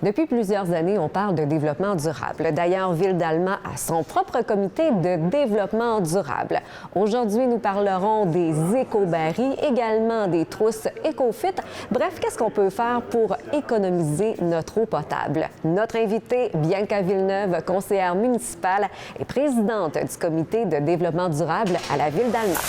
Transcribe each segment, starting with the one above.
Depuis plusieurs années, on parle de développement durable. D'ailleurs, Ville d'Alma a son propre comité de développement durable. Aujourd'hui, nous parlerons des éco-barils, également des trousses EcoFit. Bref, qu'est-ce qu'on peut faire pour économiser notre eau potable? Notre invitée, Bianca Villeneuve, conseillère municipale et présidente du comité de développement durable à la Ville d'Alma.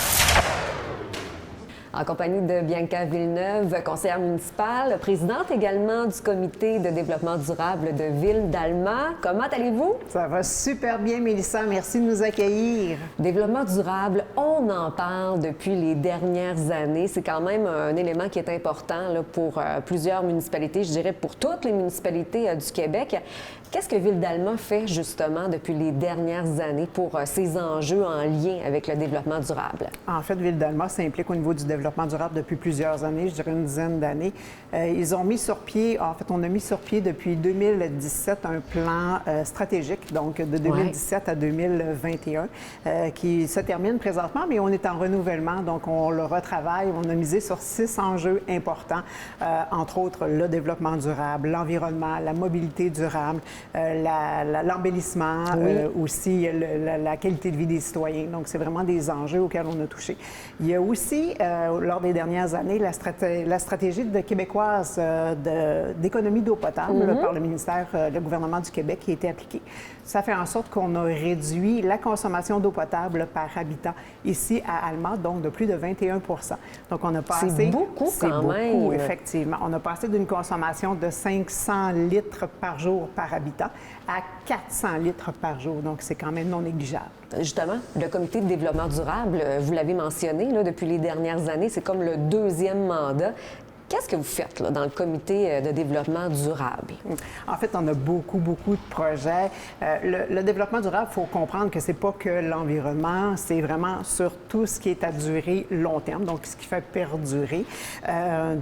En compagnie de Bianca Villeneuve, conseillère municipale, présidente également du comité de développement durable de Ville d'Alma. Comment allez-vous? Ça va super bien, Mélissa. Merci de nous accueillir. Développement durable, on en parle depuis les dernières années. C'est quand même un élément qui est important là, pour plusieurs municipalités, je dirais pour toutes les municipalités du Québec. Qu'est-ce que Ville d'Alma fait justement depuis les dernières années pour ces enjeux en lien avec le développement durable? En fait, Ville d'Alma s'implique au niveau du développement durable depuis plusieurs années, je dirais une dizaine d'années. Ils ont mis sur pied, en fait, on a mis sur pied depuis 2017 un plan stratégique, donc de 2017 à 2021, qui se termine présentement, mais on est en renouvellement, donc on le retravaille. On a misé sur 6 enjeux importants, entre autres le développement durable, l'environnement, la mobilité durable, l'embellissement, aussi la qualité de vie des citoyens. Donc, c'est vraiment des enjeux auxquels on a touché. Il y a aussi, lors des dernières années, la stratégie québécoise d'économie d'eau potable par le ministère, le gouvernement du Québec qui a été appliquée. Ça fait en sorte qu'on a réduit la consommation d'eau potable par habitant ici à Alma, donc de plus de 21 %. Donc, on a passé... C'est beaucoup quand même! C'est beaucoup, effectivement. On a passé d'une consommation de 500 litres par jour par habitant à 400 litres par jour. Donc, c'est quand même non négligeable. Justement, le comité de développement durable, vous l'avez mentionné, là, depuis les dernières années, c'est comme le deuxième mandat. Qu'est-ce que vous faites là, dans le comité de développement durable? En fait, on a beaucoup de projets. Le développement durable, il faut comprendre que c'est pas que l'environnement, c'est vraiment sur tout ce qui est à durée long terme, donc ce qui fait perdurer.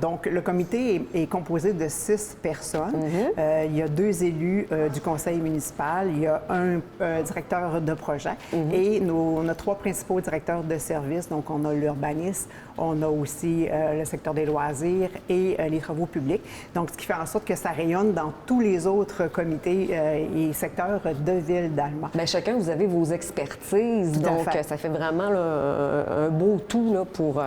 Donc, le comité est composé de 6 personnes. Il y a 2 élus du conseil municipal, il y a un directeur de projet et on a 3 principaux directeurs de services. Donc, on a l'urbanisme, on a aussi le secteur des loisirs et les travaux publics. Donc, ce qui fait en sorte que ça rayonne dans tous les autres comités et secteurs de Ville d'Alma. Bien, chacun, vous avez vos expertises, donc ça fait vraiment là, un beau tout là, pour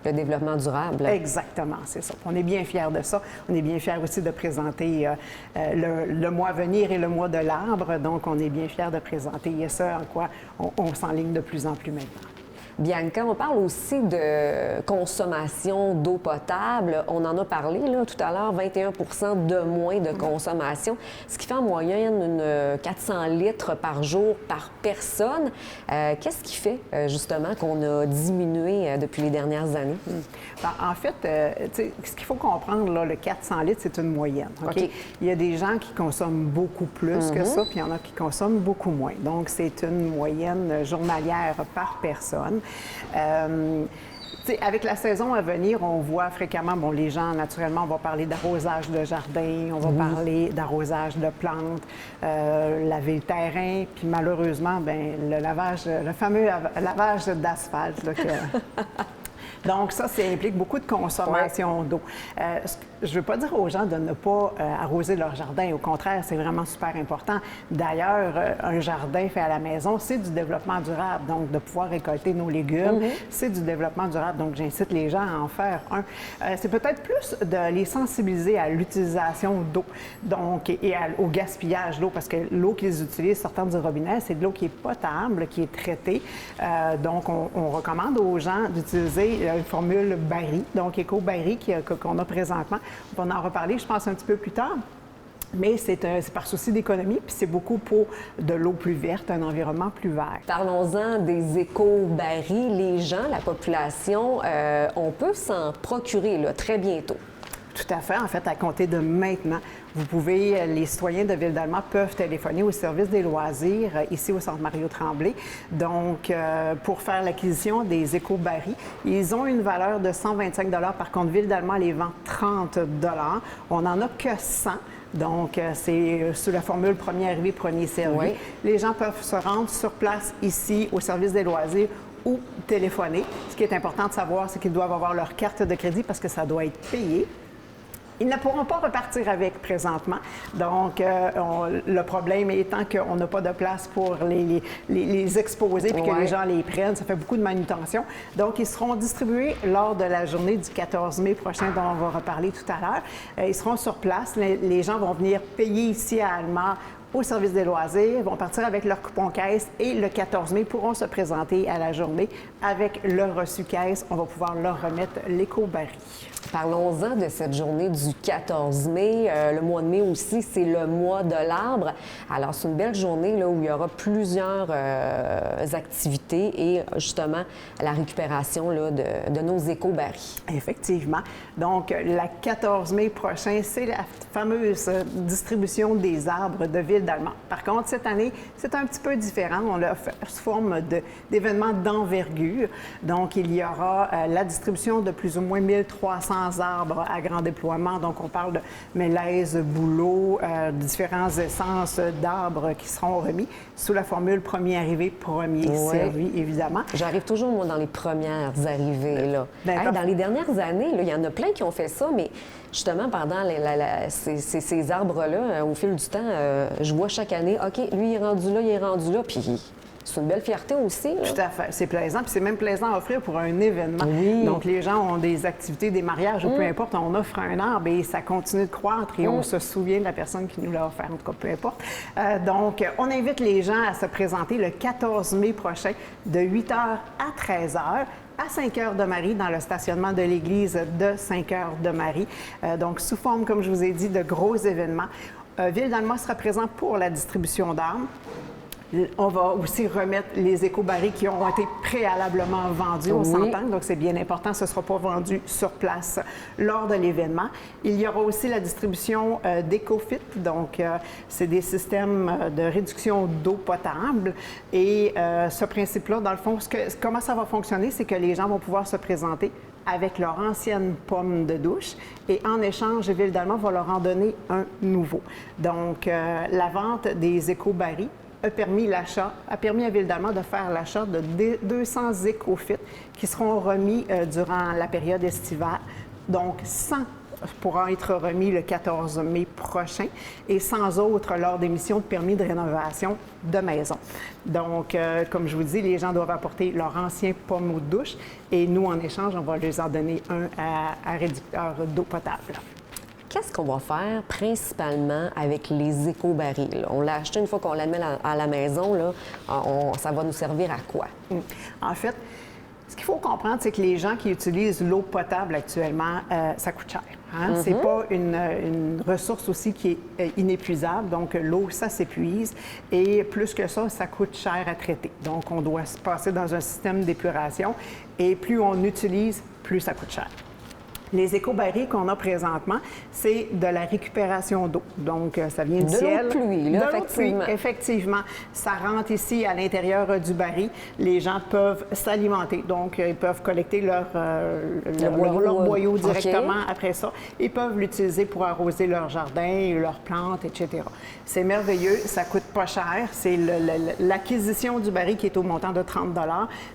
le développement durable. Exactement, c'est ça. On est bien fiers de ça. On est bien fiers aussi de présenter le mois à venir et le mois de l'arbre. Donc, on est bien fiers de présenter ça en quoi on s'enligne de plus en plus maintenant. Bianca, on parle aussi de consommation d'eau potable. On en a parlé là, tout à l'heure, 21 % de moins de consommation, ce qui fait en moyenne 400 litres par jour par personne. Qu'est-ce qui fait justement qu'on a diminué depuis les dernières années? En fait, ce qu'il faut comprendre, là, le 400 litres, c'est une moyenne. Okay? Il y a des gens qui consomment beaucoup plus que ça, puis il y en a qui consomment beaucoup moins. Donc, c'est une moyenne journalière par personne. Avec la saison à venir, on voit fréquemment, les gens, naturellement, on va parler d'arrosage de jardin, on va parler d'arrosage de plantes, laver le terrain, puis malheureusement, le fameux lavage d'asphalte. Donc, ça implique beaucoup de consommation d'eau. Je ne veux pas dire aux gens de ne pas arroser leur jardin. Au contraire, c'est vraiment super important. D'ailleurs, un jardin fait à la maison, c'est du développement durable. Donc, de pouvoir récolter nos légumes, c'est du développement durable. Donc, j'incite les gens à en faire un. C'est peut-être plus de les sensibiliser à l'utilisation d'eau au gaspillage d'eau, parce que l'eau qu'ils utilisent sortant du robinet, c'est de l'eau qui est potable, qui est traitée. Donc, on recommande aux gens d'utiliser une formule Barry, donc éco-Barry qu'on a présentement. On va en reparler, je pense, un petit peu plus tard. Mais c'est par souci d'économie, puis c'est beaucoup pour de l'eau plus verte, un environnement plus vert. Parlons-en des éco-barils. Les gens, la population, on peut s'en procurer là, très bientôt. Tout à fait. En fait, à compter de maintenant, les citoyens de Ville d'Alma peuvent téléphoner au service des loisirs ici au Centre Mario-Tremblay. Donc, pour faire l'acquisition des éco-barils, ils ont une valeur de 125 $. Par contre, Ville d'Alma les vend 30 $. On n'en a que 100. Donc, c'est sous la formule premier arrivé, premier servi. Les gens peuvent se rendre sur place ici au service des loisirs ou téléphoner. Ce qui est important de savoir, c'est qu'ils doivent avoir leur carte de crédit parce que ça doit être payé. Ils ne pourront pas repartir avec présentement. Donc, le problème étant qu'on n'a pas de place pour les exposer puis que les gens les prennent. Ça fait beaucoup de manutention. Donc, ils seront distribués lors de la journée du 14 mai prochain, dont on va reparler tout à l'heure. Ils seront sur place. Les gens vont venir payer ici à Alma au service des loisirs, vont partir avec leur coupon caisse et le 14 mai pourront se présenter à la journée avec leur reçu caisse. On va pouvoir leur remettre l'éco-baril. Parlons-en de cette journée du 14 mai. Le mois de mai aussi, c'est le mois de l'arbre. Alors, c'est une belle journée là, où il y aura plusieurs activités et justement la récupération là, de nos éco-barils. Effectivement. Donc, le 14 mai prochain, c'est la fameuse distribution des arbres de Ville-d'Alma. Par contre, cette année, c'est un petit peu différent. On l'a fait sous forme d'événements d'envergure. Donc, il y aura la distribution de plus ou moins 1300 arbres à grand déploiement. Donc, on parle de mélèzes, bouleaux, différentes essences d'arbres qui seront remis sous la formule premier arrivé, premier servi, évidemment. J'arrive toujours, moi, dans les premières arrivées. Là. Dans les dernières années, là, il y en a plein qui ont fait ça, mais justement, pendant ces arbres-là, au fil du temps, je vois chaque année, OK, lui, il est rendu là, puis c'est une belle fierté aussi. Là. Tout à fait. C'est plaisant. Puis c'est même plaisant à offrir pour un événement. Oui. Donc, les gens ont des activités, des mariages ou peu importe, on offre un arbre et ça continue de croître et on se souvient de la personne qui nous l'a offert, en tout cas, peu importe. Donc, on invite les gens à se présenter le 14 mai prochain de 8h à 13h. À Saint-Cœur-de-Marie, dans le stationnement de l'église de Saint-Cœur-de-Marie. Donc, sous forme, comme je vous ai dit, de gros événements. Ville-d'Alma sera présent pour la distribution d'armes. On va aussi remettre les éco-barils qui ont été préalablement vendus, on s'entend, donc c'est bien important, ce ne sera pas vendu sur place lors de l'événement. Il y aura aussi la distribution d'EcoFit, donc c'est des systèmes de réduction d'eau potable. Et ce principe-là, dans le fond, comment ça va fonctionner, c'est que les gens vont pouvoir se présenter avec leur ancienne pomme de douche et en échange, Ville-d'Alma va leur en donner un nouveau. Donc, la vente des éco-barils a permis à Ville-d'Alma de faire l'achat de 200 EcoFit qui seront remis durant la période estivale. Donc, 100 pourront être remis le 14 mai prochain et 100 autres lors des missions de permis de rénovation de maison. Donc, comme je vous dis, les gens doivent apporter leur ancien pommeau de douche et nous, en échange, on va leur en donner un à réducteur d'eau potable. Qu'est-ce qu'on va faire principalement avec les éco-barils? On l'a acheté une fois qu'on l'a mis à la maison, là, ça va nous servir à quoi? En fait, ce qu'il faut comprendre, c'est que les gens qui utilisent l'eau potable actuellement, ça coûte cher. Hein? C'est pas une ressource aussi qui est inépuisable. Donc, l'eau, ça s'épuise. Et plus que ça, ça coûte cher à traiter. Donc, on doit se passer dans un système d'épuration. Et plus on utilise, plus ça coûte cher. Les éco-barils qu'on a présentement, c'est de la récupération d'eau. Donc, ça vient du ciel. De l'eau de pluie, là, effectivement. Effectivement. Ça rentre ici à l'intérieur du baril. Les gens peuvent s'alimenter. Donc, ils peuvent collecter leur boyau directement après ça. Ils peuvent l'utiliser pour arroser leur jardin, leurs plantes, etc. C'est merveilleux. Ça coûte pas cher. C'est l'acquisition du baril qui est au montant de 30 $.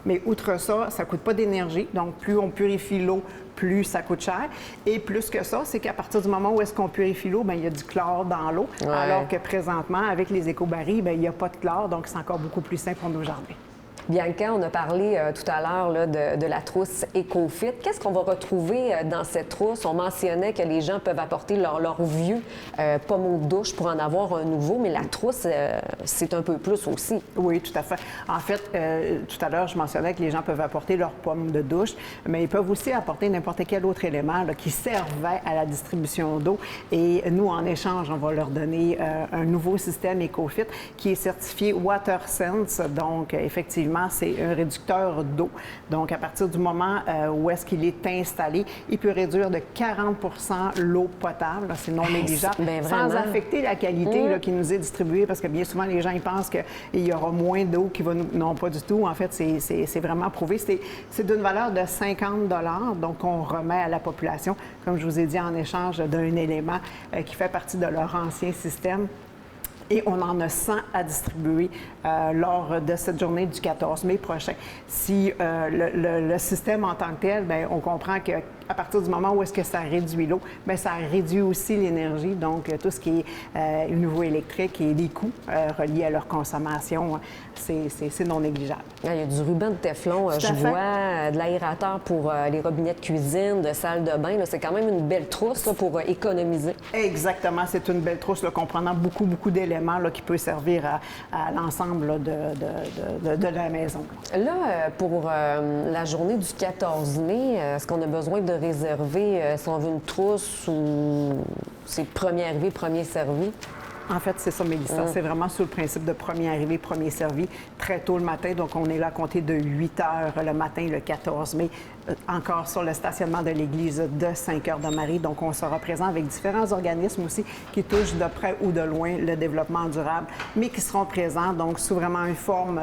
Mais outre ça, ça coûte pas d'énergie. Donc, plus on purifie l'eau, plus ça coûte cher. Et plus que ça, c'est qu'à partir du moment où est-ce qu'on purifie l'eau, bien, il y a du chlore dans l'eau, alors que présentement, avec les éco-barils, bien, il n'y a pas de chlore, donc c'est encore beaucoup plus simple pour nos jardins. Bianca, on a parlé tout à l'heure de la trousse EcoFit. Qu'est-ce qu'on va retrouver dans cette trousse? On mentionnait que les gens peuvent apporter leur vieux pommeau de douche pour en avoir un nouveau, mais la trousse, c'est un peu plus aussi. Oui, tout à fait. En fait, tout à l'heure, je mentionnais que les gens peuvent apporter leur pomme de douche, mais ils peuvent aussi apporter n'importe quel autre élément là, qui servait à la distribution d'eau. Et nous, en échange, on va leur donner un nouveau système EcoFit qui est certifié WaterSense. Donc, effectivement, c'est un réducteur d'eau. Donc, à partir du moment où est-ce qu'il est installé, il peut réduire de 40 % l'eau potable. C'est non négligeable, sans affecter la qualité là, qui nous est distribuée, parce que bien souvent, les gens ils pensent qu'il y aura moins d'eau qui va nous... Non, pas du tout. En fait, c'est vraiment prouvé. C'est d'une valeur de 50 $. Donc, on remet à la population, comme je vous ai dit, en échange d'un élément qui fait partie de leur ancien système. Et on en a 100 à distribuer lors de cette journée du 14 mai prochain. Si le système en tant que tel, bien, on comprend que à partir du moment où est-ce que ça réduit l'eau, bien, ça réduit aussi l'énergie. Donc, tout ce qui est nouveau électrique et les coûts reliés à leur consommation, c'est non négligeable. Il y a du ruban de téflon, je vois, de l'aérateur pour les robinets de cuisine, de salle de bain. C'est quand même une belle trousse là, pour économiser. Exactement, c'est une belle trousse là, comprenant beaucoup d'éléments là, qui peut servir à l'ensemble de la maison. Là, pour la journée du 14 mai, est-ce qu'on a besoin de réserver si on veut une trousse ou c'est premier arrivé, premier servi? En fait, c'est ça, Mélissa. C'est vraiment sous le principe de premier arrivé, premier servi, très tôt le matin. Donc, on est là à compter de 8 heures le matin, le 14 mai, encore sur le stationnement de l'église de Saint-Cœur-de-Marie. Donc, on sera présent avec différents organismes aussi qui touchent de près ou de loin le développement durable, mais qui seront présents, donc, sous vraiment une forme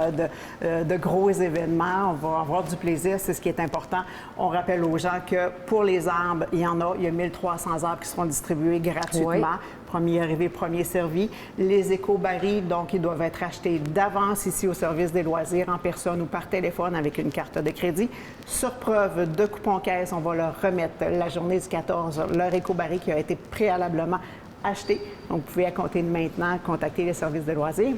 de gros événements. On va avoir du plaisir, c'est ce qui est important. On rappelle aux gens que pour les arbres, il y a 1300 arbres qui seront distribués gratuitement. Oui. Premier arrivé, premier servi. Les éco-barils, donc, ils doivent être achetés d'avance ici au service des loisirs, en personne ou par téléphone avec une carte de crédit. Sur preuve de coupon caisse, on va leur remettre la journée du 14, leur éco-baril qui a été préalablement acheté. Donc, vous pouvez à compter de maintenant contacter les services de loisirs.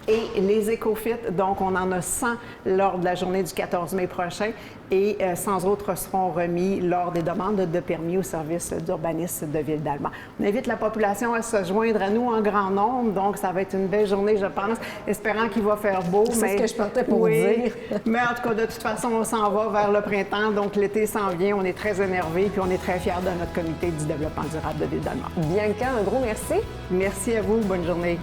Et les éco-fits, donc on en a 100 lors de la journée du 14 mai prochain et 100 autres seront remis lors des demandes de permis au service d'urbanisme de Ville-d'Alma. On invite la population à se joindre à nous en grand nombre, donc ça va être une belle journée, je pense, espérant qu'il va faire beau. C'est ce que je partais pour dire. Mais en tout cas, de toute façon, on s'en va vers le printemps, donc l'été s'en vient, on est très énervés puis on est très fiers de notre comité du développement durable de Ville-d'Alma. Bianca, un gros merci. Merci à vous, bonne journée.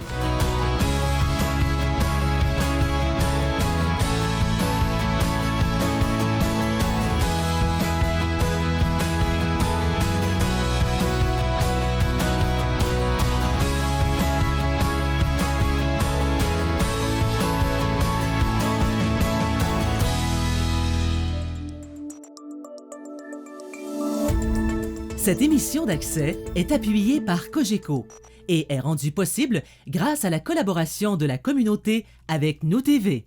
Cette émission d'Accès est appuyée par Cogeco et est rendue possible grâce à la collaboration de la communauté avec Nous TV.